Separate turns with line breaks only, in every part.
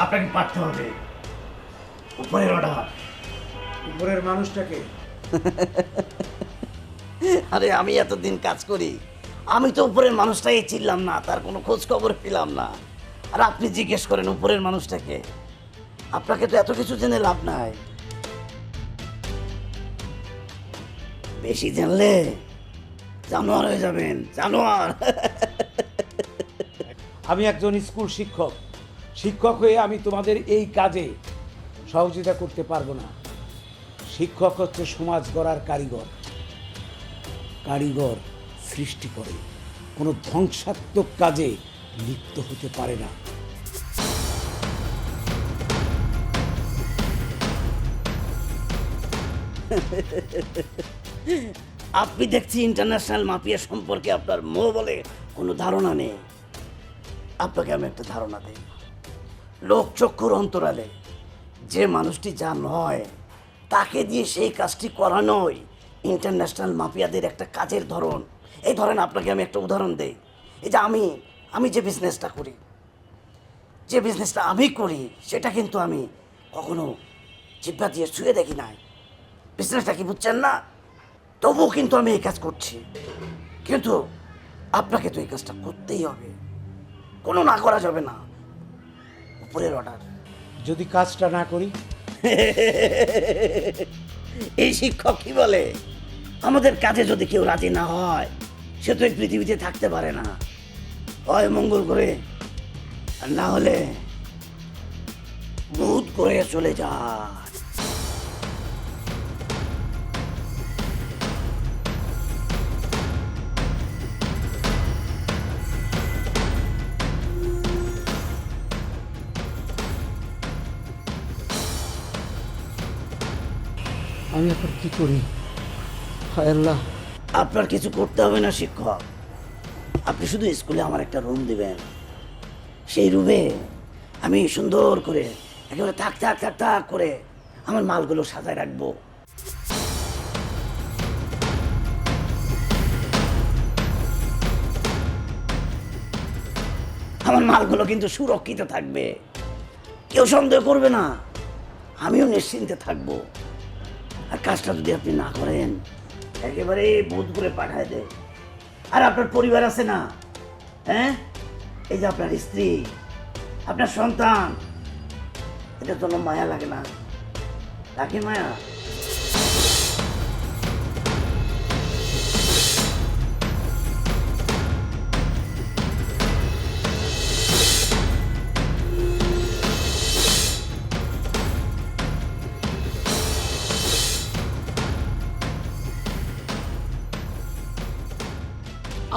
আপনাকে পাঠতে হবে। উপরের অর্ডার।
উপরের মানুষটাকে
আরে আমি এতদিন কাজ করি, আমি তো উপরের মানুষটাই চিনলাম না, তার কোনো খোঁজ খবর পেলাম না। আর আপনি জিজ্ঞেস করেন উপরের মানুষটাকে? আপনাকে তো এত কিছু জেনে লাভ নাই। বেশি জানলে জানোয়ার হয়ে যাবেন, জানোয়ার।
আমি একজন স্কুল শিক্ষক। শিক্ষক হয়ে আমি তোমাদের এই কাজে সহযোগিতা করতে পারবো না। শিক্ষক হচ্ছে সমাজ গড়ার কারিগর। কারিগর সৃষ্টি করে, কোনো ধ্বংসাত্মক কাজে লিপ্ত হতে পারে না।
আপনি দেখছি ইন্টারন্যাশনাল মাফিয়া সম্পর্কে আপনার মোহ বলে কোনো ধারণা নেই। আপনাকে আমি একটা ধারণা দিই। লোকচক্ষুর অন্তরালে যে মানুষটি যা নয় তাকে দিয়ে সেই কাজটি করানোই ইন্টারন্যাশনাল মাফিয়াদের একটা কাজের ধরন। এই ধরেন আপনাকে আমি একটা উদাহরণ দেই। এই যে আমি যে বিজনেসটা করি, যে বিজনেসটা আমি করি সেটা কিন্তু আমি কখনো জিহ্বা দিয়ে ছুঁয়ে দেখি নাই। বিজনেসটা কি বুঝছেন না? তবুও কিন্তু আমি এই কাজ করছি। কিন্তু আপনাকে তো এই কাজটা করতেই হবে, কোনো না করা যাবে না। উপরের অর্ডার।
যদি কাজটা না করি?
এই শিক্ষক কি বলে, আমাদের কাজে যদি কেউ রাজি না হয় সে তো এই পৃথিবীতে থাকতে পারে না। হয় মঙ্গল করে, আর না হলে বুধ করে চলে যায়।
আমি এখন কি করি? হায় আল্লাহ!
আপনার কিছু করতে হবে না শিক্ষক। আপনি শুধু স্কুলে আমার একটা রুম দিবেন। সেই রুমে আমি সুন্দর করে একেবারে থাক থাক থাক থাক করে আমার মালগুলো সাজায় রাখবো। আমার মালগুলো কিন্তু সুরক্ষিত থাকবে, কেউ সন্দেহ করবে না, আমিও নিশ্চিন্তে থাকবো। আর কাজটা যদি আপনি না করেন একেবারে বোধ করে পাঠায় দেয়। আর আপনার পরিবার আছে না? হ্যাঁ, এই যে আপনার স্ত্রী, আপনার সন্তান, এটার জন্য মায়া লাগে না? লাগে মায়া?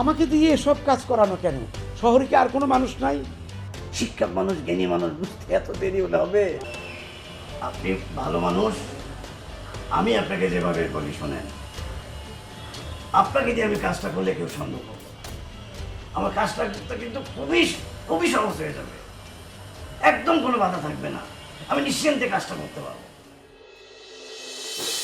আমাকে দিয়ে এসব কাজ করানো কেন? শহরে কি আর কোনো মানুষ নাই?
শিক্ষক মানুষ, জ্ঞানী মানুষ, বুঝতে এত দেরি হলে হবে? আপনি ভালো মানুষ, আমি আপনাকে যেভাবে বলি শোনেন। আপনাকে দিয়ে আমি কাজটা করলে কেউ সন্দেহ করবে না। আমার কাজটা কিন্তু খুবই খুবই সহজ হয়ে যাবে, একদম কোনো বাধা থাকবে না, আমি নিশ্চিন্তে কাজটা করতে পারবো।